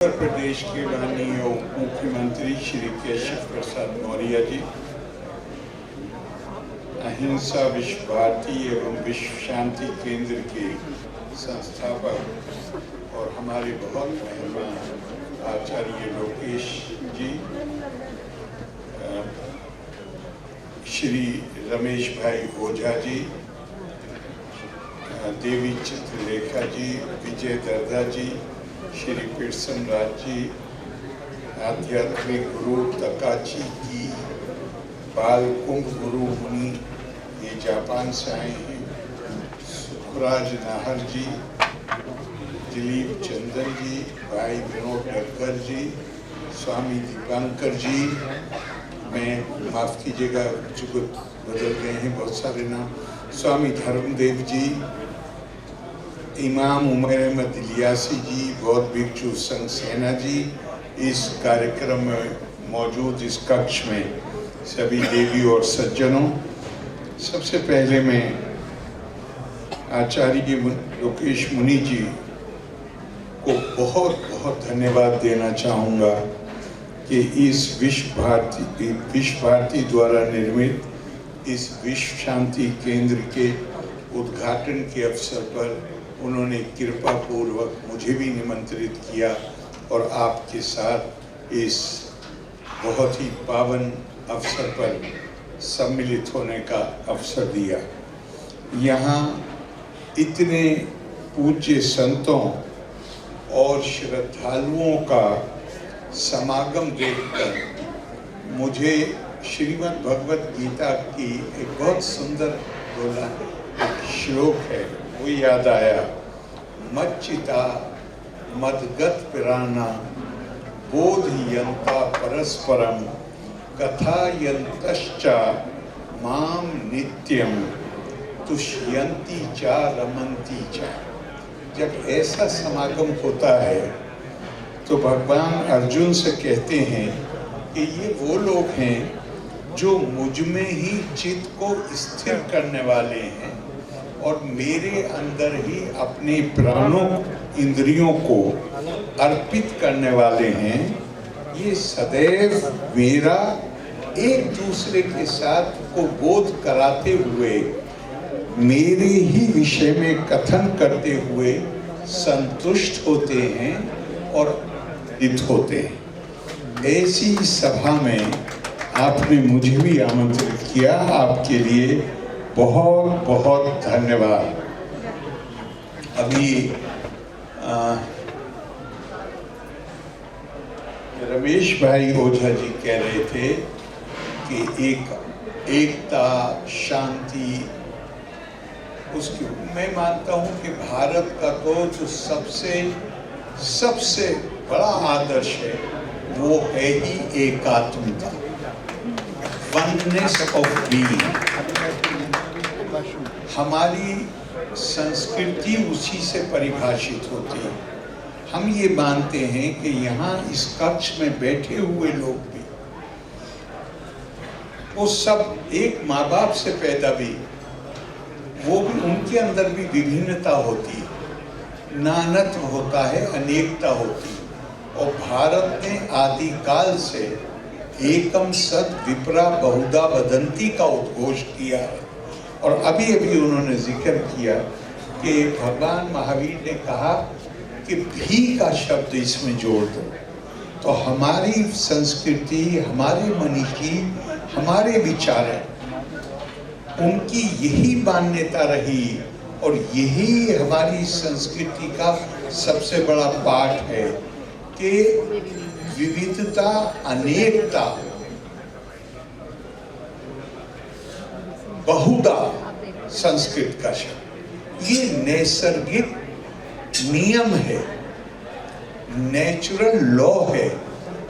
उत्तर प्रदेश के माननीय उप मुख्यमंत्री श्री केशव प्रसाद मौर्य जी, अहिंसा विश्व भारती एवं विश्व शांति केंद्र के संस्थापक और हमारे बहुत मेहमान आचार्य लोकेश जी, श्री रमेश भाई ओझा जी, देवी चित्रलेखा जी, विजय दर्दा जी, श्री पिरसन राज जी, आध्यात्मिक गुरु तकाची की बाल कुंभ गुरु मुनि, ये जापान से आए हैं, सुखराज नाहर जी, दिलीप चंदन जी, भाई विनोद डक्कर जी, स्वामी दीपांकर जी, मैं माफ़ कीजिएगा जुगत बदल गए हैं बहुत सारे नाम, स्वामी धर्मदेव जी, इमाम उमर अहमद इलियासी जी, बौद्ध भिक्षु संघ सेना जी, इस कार्यक्रम में मौजूद इस कक्ष में सभी देवी और सज्जनों, सबसे पहले मैं आचार्य लोकेश मुनि जी को बहुत बहुत धन्यवाद देना चाहूँगा कि इस विश्व भारती द्वारा निर्मित इस विश्व शांति केंद्र के उद्घाटन के अवसर पर उन्होंने कृपा पूर्वक मुझे भी निमंत्रित किया और आपके साथ इस बहुत ही पावन अवसर पर सम्मिलित होने का अवसर दिया। यहाँ इतने पूज्य संतों और श्रद्धालुओं का समागम देखकर मुझे श्रीमद् भगवत गीता की एक बहुत सुंदर बोला श्लोक है वो याद आया। मच्चिता मदगत पिराना बोधयंता परस्परम कथायंतश्च माम नित्यम तुष्यंती च रमन्ती च। जब ऐसा समागम होता है तो भगवान अर्जुन से कहते हैं कि ये वो लोग हैं जो मुझ में ही चित्त को स्थिर करने वाले हैं और मेरे अंदर ही अपने प्राणों इंद्रियों को अर्पित करने वाले हैं। ये सदैव मेरा एक दूसरे के साथ को बोध कराते हुए मेरे ही विषय में कथन करते हुए संतुष्ट होते हैं और हित होते हैं। ऐसी सभा में आपने मुझे भी आमंत्रित किया, आपके लिए बहुत बहुत धन्यवाद। अभी रमेश भाई ओझा जी कह रहे थे कि एकता शांति उसकी मैं मानता हूँ कि भारत का तो जो सबसे बड़ा आदर्श है वो है ही एकात्मता, वननेस ऑफ बीइंग। हमारी संस्कृति उसी से परिभाषित होती है। हम ये मानते हैं कि यहाँ इस कक्ष में बैठे हुए लोग भी वो सब एक माँ बाप से पैदा भी, वो भी उनके अंदर भी विभिन्नता होती है, नानत्व होता है, अनेकता होती है। और भारत ने आदिकाल से एकम सद विप्रा बहुधा वदंती का उद्घोष किया है। और अभी अभी उन्होंने जिक्र किया कि भगवान महावीर ने कहा कि भी का शब्द इसमें जोड़ दो। तो हमारी संस्कृति, हमारे मनीषी, हमारे विचारक, उनकी यही मान्यता रही और यही हमारी संस्कृति का सबसे बड़ा पाठ है कि विविधता अनेकता बहुधा संस्कृत का शब्द, ये नैसर्गिक नियम है, नेचुरल लॉ है।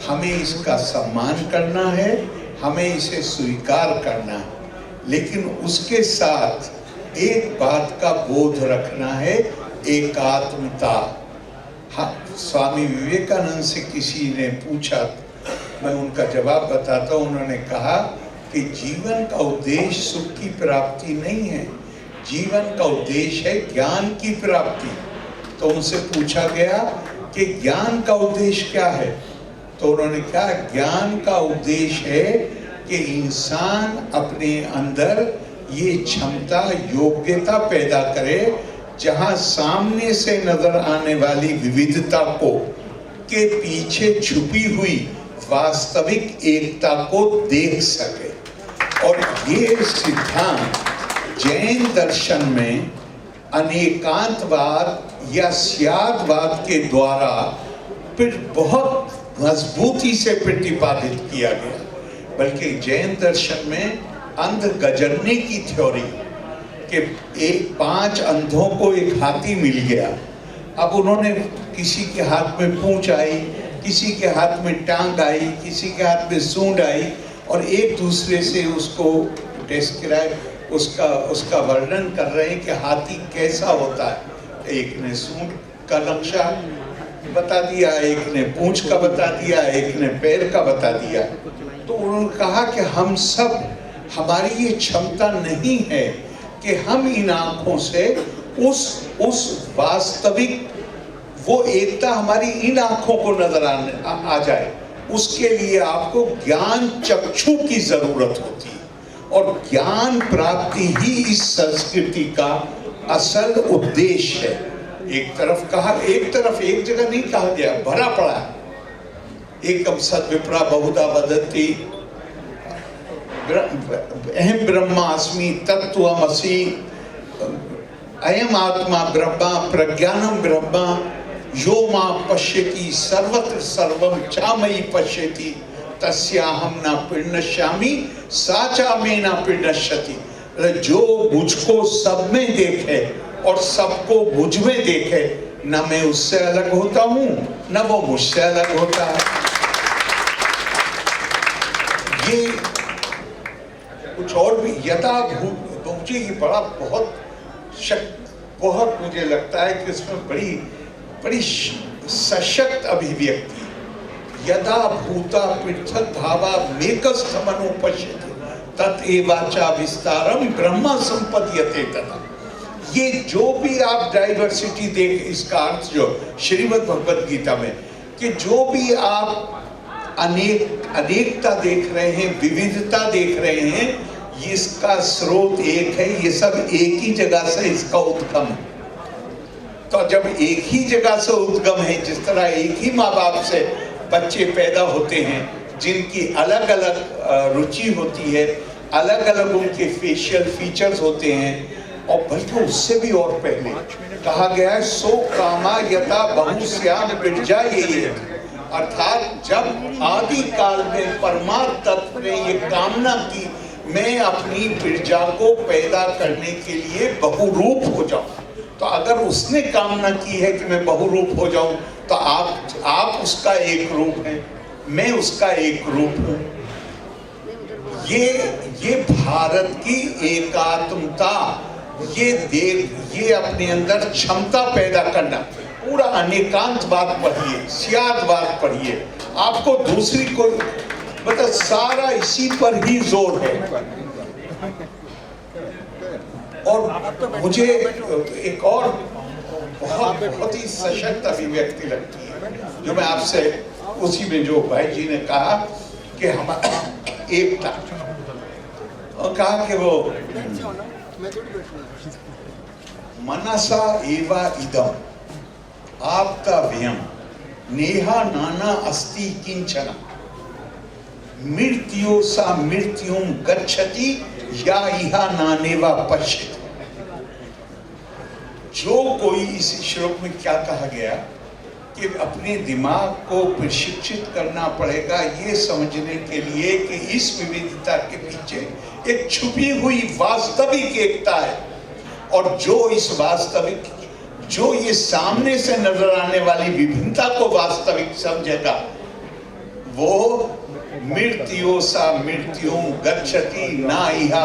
हमें इसका सम्मान करना है, हमें इसे स्वीकार करना है, लेकिन उसके साथ एक बात का बोध रखना है, एकात्मता। हाँ, स्वामी विवेकानंद से किसी ने पूछा, मैं उनका जवाब बताता हूँ। उन्होंने कहा कि जीवन का उद्देश्य सुख की प्राप्ति नहीं है, जीवन का उद्देश्य है ज्ञान की प्राप्ति। तो उनसे पूछा गया कि ज्ञान का उद्देश्य क्या है, तो उन्होंने कहा ज्ञान का उद्देश्य है कि इंसान अपने अंदर ये क्षमता, योग्यता पैदा करे जहां सामने से नजर आने वाली विविधता को के पीछे छुपी हुई वास्तविक एकता को देख सके। और ये सिद्धांत जैन दर्शन में अनेकांतवाद या स्यादवाद के द्वारा फिर बहुत मजबूती से प्रतिपादित किया गया। बल्कि जैन दर्शन में अंध गजरने की थ्योरी कि 5 अंधों को एक हाथी मिल गया, अब उन्होंने किसी के हाथ में पूंछ आई, किसी के हाथ में टांग आई, किसी के हाथ में सूंड आई, और एक दूसरे से उसको डिस्क्राइब उसका वर्णन कर रहे हैं कि हाथी कैसा होता है। एक ने सूंड का नक्शा बता दिया, एक ने पूंछ का बता दिया, एक ने पैर का बता दिया। तो उन्होंने कहा कि हम सब, हमारी ये क्षमता नहीं है कि हम इन आंखों से उस वास्तविक वो एकता हमारी इन आंखों को नजर आ जाए। उसके लिए आपको ज्ञान चक्षु की जरूरत होती है, और ज्ञान प्राप्ति ही इस संस्कृति का असल उद्देश्य है। एक जगह नहीं कहा गया, भरा पड़ा है। एकम सद्विप्रा बहुधा वदन्ति, अहम ब्रह्मास्मि तत्त्वमसि, अयम आत्मा ब्रह्मा प्रज्ञानम ब्रह्मा, यो मां पश्यति सर्वत्र सर्वम चामयि पश्यति, तस्याहम न पिण्यश्यामि सा चा में न पिण्यश्यति। जो मुझको सब में देखे और सबको मुझ में देखे, न मैं उससे अलग होता हूं न वो मुझसे अलग होता है। ये कुछ और भी यथाभूत, मुझे ये बड़ा बहुत मुझे लगता है कि इसमें बड़ी सशक्त अभिव्यक्ति, यदा भूता पृथक भावा मेकस्थमनुपश्यति तत्एवाचा विस्तारम ब्रह्म संपद्यते तथा। ये जो भी आप डाइवर्सिटी देख, इसका अर्थ जो श्रीमद् भगवद गीता में कि जो भी आप अनेकता देख रहे हैं, विविधता देख रहे हैं, इसका स्रोत एक है। ये सब एक ही जगह से इसका उद्गम है। तो जब एक ही जगह से उद्गम है, जिस तरह एक ही माँ बाप से बच्चे पैदा होते हैं जिनकी अलग अलग रुचि होती है, अलग अलग उनके फेशियल फीचर्स होते हैं, और बल्कि उससे भी और पहले कहा गया है सो कामा यथा बहुश्याम बिरजा, ये अर्थात जब आदि काल में परमात्म तत्व ने ये कामना की मैं अपनी बिरजा को पैदा करने के लिए बहुरूप हो जाऊं, तो अगर उसने कामना की है कि मैं बहुरूप हो जाऊं, तो आप उसका एक रूप हैं, मैं उसका एक रूप हूं। ये भारत की एकात्मता, ये अपने अंदर क्षमता पैदा करना। पूरा अनेकांतवाद पढ़िए, स्यादवाद पढ़िए, आपको दूसरी कोई मतलब सारा इसी पर ही जोर है। और मुझे एक और बहुत ही सशक्त अभिव्यक्ति लगती है जो मैं आपसे, उसी में जो भाई जी ने कहा कि हम एकता, और कहा कि वो मनसा एवा इदम आप्तव्यम नेहा नाना अस्ति किंचन मृत्यो सा मृत्युम गच्छति या इहा नानेवा पश्यति। जो कोई, इस श्लोक में क्या कहा गया कि अपने दिमाग को प्रशिक्षित करना पड़ेगा ये समझने के लिए कि इस विविधता के पीछे एक छुपी हुई वास्तविक एकता है, और जो इस वास्तविक, जो ये सामने से नजर आने वाली विभिन्नता को वास्तविक समझेगा, वो मृत्यो सा मृत्युम गच्छति ना इहा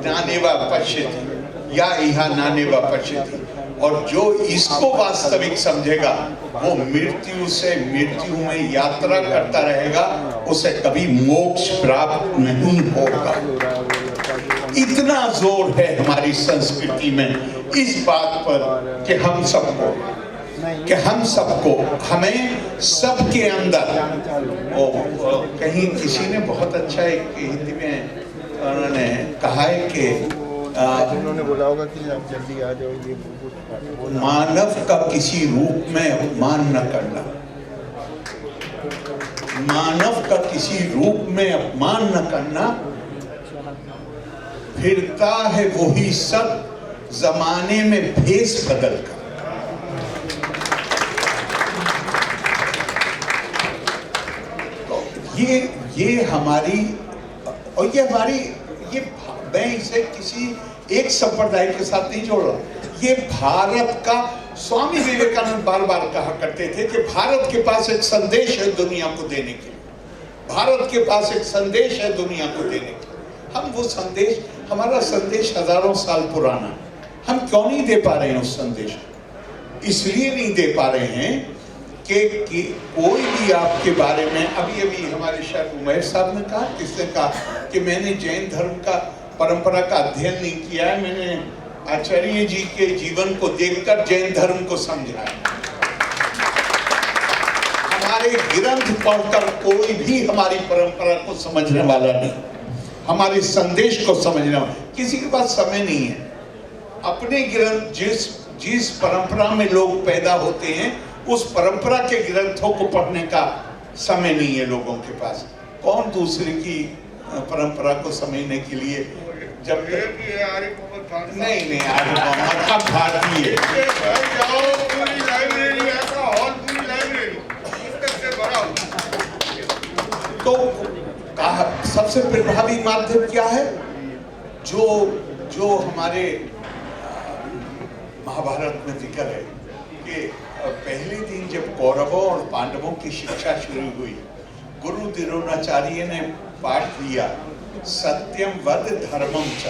नानेवा पश्यति या इहा नानेवा पश्यति। और जो इसको वास्तविक समझेगा वो मृत्यु से मृत्यु में यात्रा करता रहेगा, उसे कभी मोक्ष प्राप्त नहीं होगा। इतना जोर है हमारी संस्कृति में इस बात पर कि हम सबको कि हम सबको, हमें सबके अंदर, कहीं किसी ने बहुत अच्छा एक हिंदी में उन्होंने कहा है कि उन्होंने बोला होगा कि आप जल्दी आ जाओ, ये मानव का किसी रूप में अपमान न करना, मानव का किसी रूप में अपमान न करना, फिरता है वही सब जमाने में भेष बदल कर। तो ये हमारी, और ये हमारी, ये मैं इसे किसी एक संप्रदाय के साथ नहीं जोड़ रहा, ये भारत का, स्वामी विवेकानंद बार बार कहा करते थे कि भारत के पास एक संदेश है दुनिया को देने के लिए, भारत के पास एक संदेश है दुनिया को देने के लिए। हम वो संदेश, हमारा संदेश हजारों साल पुराना, हम क्यों नहीं दे पा रहे हैं उस संदेश को? इसलिए नहीं दे पा रहे हैं कि कोई भी आपके बारे में, अभी हमारे शायद उमैर साहब ने कहा, किसने कहा कि मैंने जैन धर्म का परंपरा का अध्ययन नहीं किया है, मैंने आचार्य जी के जीवन को देखकर जैन धर्म को समझा है। हमारे ग्रंथ पढ़कर कोई भी हमारी परंपरा को समझने वाला नहीं, हमारे संदेश को समझने वाला, किसी के पास समय नहीं है। अपने ग्रंथ, जिस परंपरा में लोग पैदा होते हैं, उस परंपरा के ग्रंथों को पढ़ने का समय नहीं है लोगों के पास। कौन दूसरे की परंपरा को समझने के लिए, जब नहीं आरिफ मोहम्मद हम भारतीय, पूरी लाइब्रेरी ऐसा हॉल, पूरी लाइब्रेरी पुस्तक से भरा हुआ। तो कहा सबसे प्रभावी माध्यम क्या है? जो हमारे महाभारत में जिक्र है कि पहले दिन जब कौरवों और पांडवों की शिक्षा शुरू हुई, गुरु द्रोणाचार्य ने पाठ दिया सत्यम वद धर्मम च।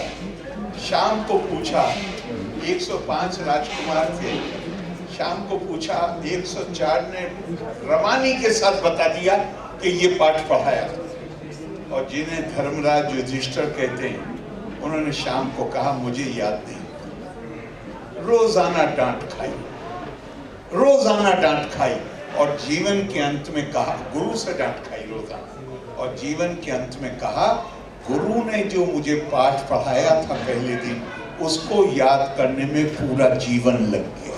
शाम को पूछा, 105 राजकुमार थे, शाम को पूछा, 104 ने रवानी के साथ बता दिया कि ये पाठ पढ़ाया। और जिन्हें धर्मराज युधिष्ठिर कहते हैं, उन्होंने शाम को कहा मुझे याद नहीं। रोजाना डांट खाई, रोजाना डांट खाई, और जीवन के अंत में कहा, गुरु से डांट खाई रोजाना, और जीवन के अंत में कहा गुरु ने जो मुझे पाठ पढ़ाया था पहले दिन, उसको याद करने में पूरा जीवन लग गया।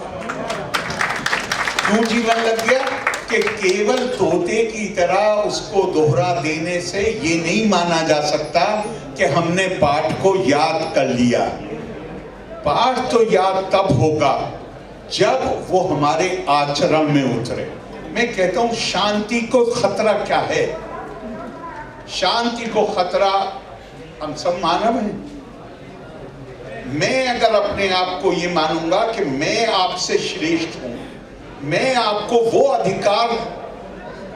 क्यों जीवन लग गया? कि केवल तोते की तरह उसको दोहरा देने से ये नहीं माना जा सकता कि हमने पाठ को याद कर लिया। पाठ तो याद तब होगा जब वो हमारे आचरण में उतरे। मैं कहता हूं शांति को खतरा क्या है? शांति को खतरा, हम सब मानव हैं। मैं अगर अपने आप को ये मानूंगा कि मैं आपसे श्रेष्ठ हूं, मैं आपको वो अधिकार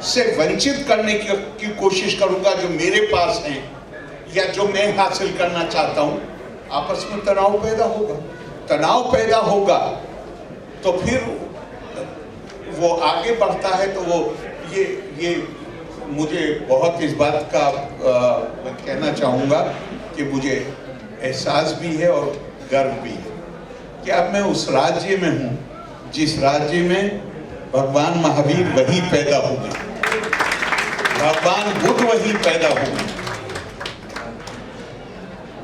से वंचित करने की कोशिश करूंगा जो मेरे पास है या जो मैं हासिल करना चाहता हूं, आपस में तनाव पैदा होगा। तनाव पैदा होगा तो फिर वो आगे बढ़ता है। तो वो ये मुझे बहुत इस बात का मैं कहना चाहूँगा कि मुझे एहसास भी है और गर्व भी है कि अब मैं उस राज्य में हूँ जिस राज्य में भगवान महावीर वहीं पैदा हो गए, भगवान बुद्ध वहीं पैदा हो गए,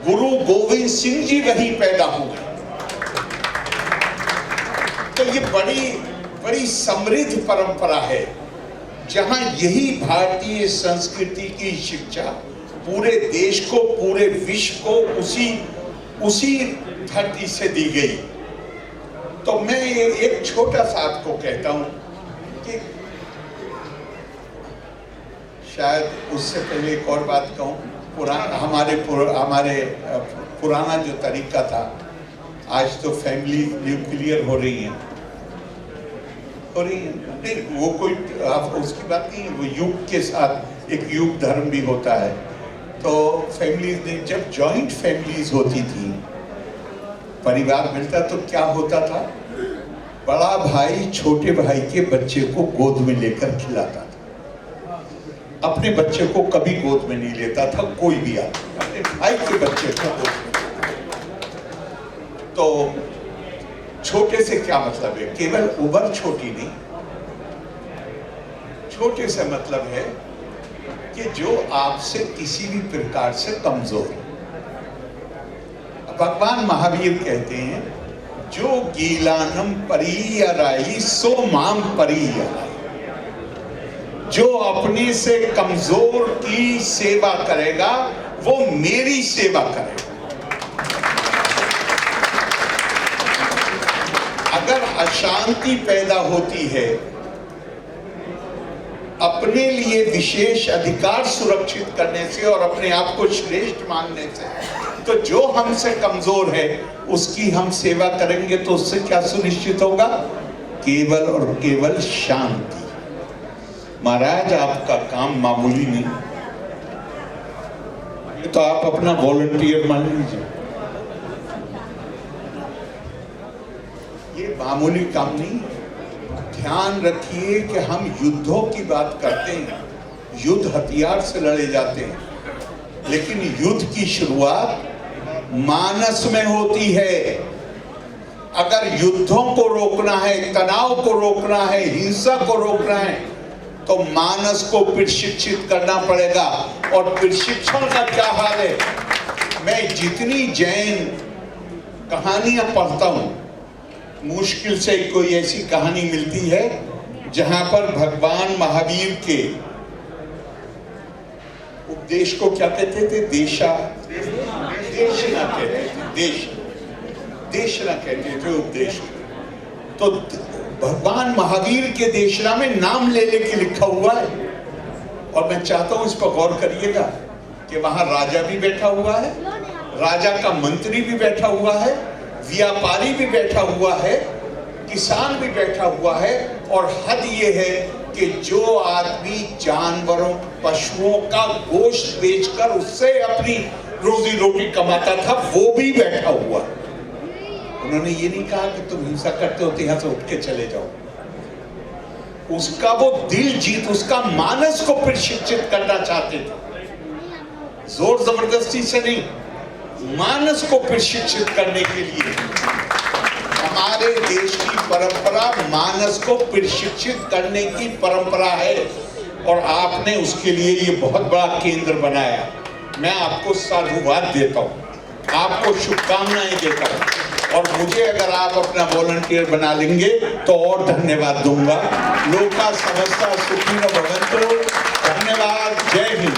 गुरु गोविंद सिंह जी वहीं पैदा हो गए। तो ये बड़ी समृद्ध परंपरा है जहां यही भारतीय संस्कृति की शिक्षा पूरे देश को, पूरे विश्व को उसी धरती से दी गई। तो मैं एक छोटा सा आपको कहता हूं कि शायद उससे पहले एक और बात कहूं। हमारे पुराना जो तरीका था, आज तो फैमिली न्यूक्लियर हो रही है, नहीं वो कोई उसकी बात नहीं है, वो युग के साथ एक युग धर्म भी होता है। तो फैमिलीज ने, जब जॉइंट फैमिलीज होती थी, परिवार मिलता, तो क्या होता था, बड़ा भाई छोटे भाई के बच्चे को गोद में लेकर खिलाता था। अपने बच्चे को कभी गोद में नहीं लेता था कोई भी आदमी, अपने भाई के बच्चे को गोद में। तो छोटे से क्या मतलब है? केवल उबर छोटी नहीं, छोटे से मतलब है कि जो आपसे किसी भी प्रकार से कमजोर। भगवान महावीर कहते हैं, जो गीलानम परियराई सो माम परियराई, जो अपने से कमजोर की सेवा करेगा वो मेरी सेवा करेगा। अगर अशांति पैदा होती है अपने लिए विशेष अधिकार सुरक्षित करने से और अपने आप को श्रेष्ठ मानने से, तो जो हमसे कमजोर है उसकी हम सेवा करेंगे तो उससे क्या सुनिश्चित होगा? केवल और केवल शांति। महाराज, आपका काम मामूली नहीं, तो आप अपना वॉलंटियर मान लीजिए। ये मामूली काम नहीं। ध्यान रखिए कि हम युद्धों की बात करते हैं, युद्ध हथियार से लड़े जाते हैं, लेकिन युद्ध की शुरुआत मानस में होती है। अगर युद्धों को रोकना है, तनाव को रोकना है, हिंसा को रोकना है, तो मानस को प्रशिक्षित करना पड़ेगा। और प्रशिक्षण का क्या हाल है? मैं जितनी जैन कहानियां पढ़ता हूं, मुश्किल से कोई ऐसी कहानी मिलती है जहां पर भगवान महावीर के उपदेश को क्या कहते थे? देशना कहते थे, देशना कहते थे उपदेश। तो भगवान महावीर के देशना में नाम ले लेके लिखा हुआ है। और मैं चाहता हूं इस पर गौर करिएगा कि वहां राजा भी बैठा हुआ है, राजा का मंत्री भी बैठा हुआ है, व्यापारी भी बैठा हुआ है, किसान भी बैठा हुआ है। और हद ये है कि जो आदमी जानवरों, पशुओं का गोश्त बेचकर उससे अपनी रोजी रोटी कमाता था, वो भी बैठा हुआ। उन्होंने ये नहीं कहा कि तुम हिंसा करते हो तो यहां से उठ के चले जाओ। उसका वो दिल जीत, उसका मानस को प्रशिक्षित करना चाहते थे, जोर जबरदस्ती से नहीं, मानस को प्रशिक्षित करने के लिए। हमारे देश की परंपरा मानस को प्रशिक्षित करने की परंपरा है, और आपने उसके लिए ये बहुत बड़ा केंद्र बनाया। मैं आपको साधुवाद देता हूँ, आपको शुभकामनाएं देता हूँ, और मुझे अगर आप अपना वॉलंटियर बना लेंगे तो और धन्यवाद दूंगा। लोका समस्ता सुखिनो भवन्तु। धन्यवाद। जय हिंद।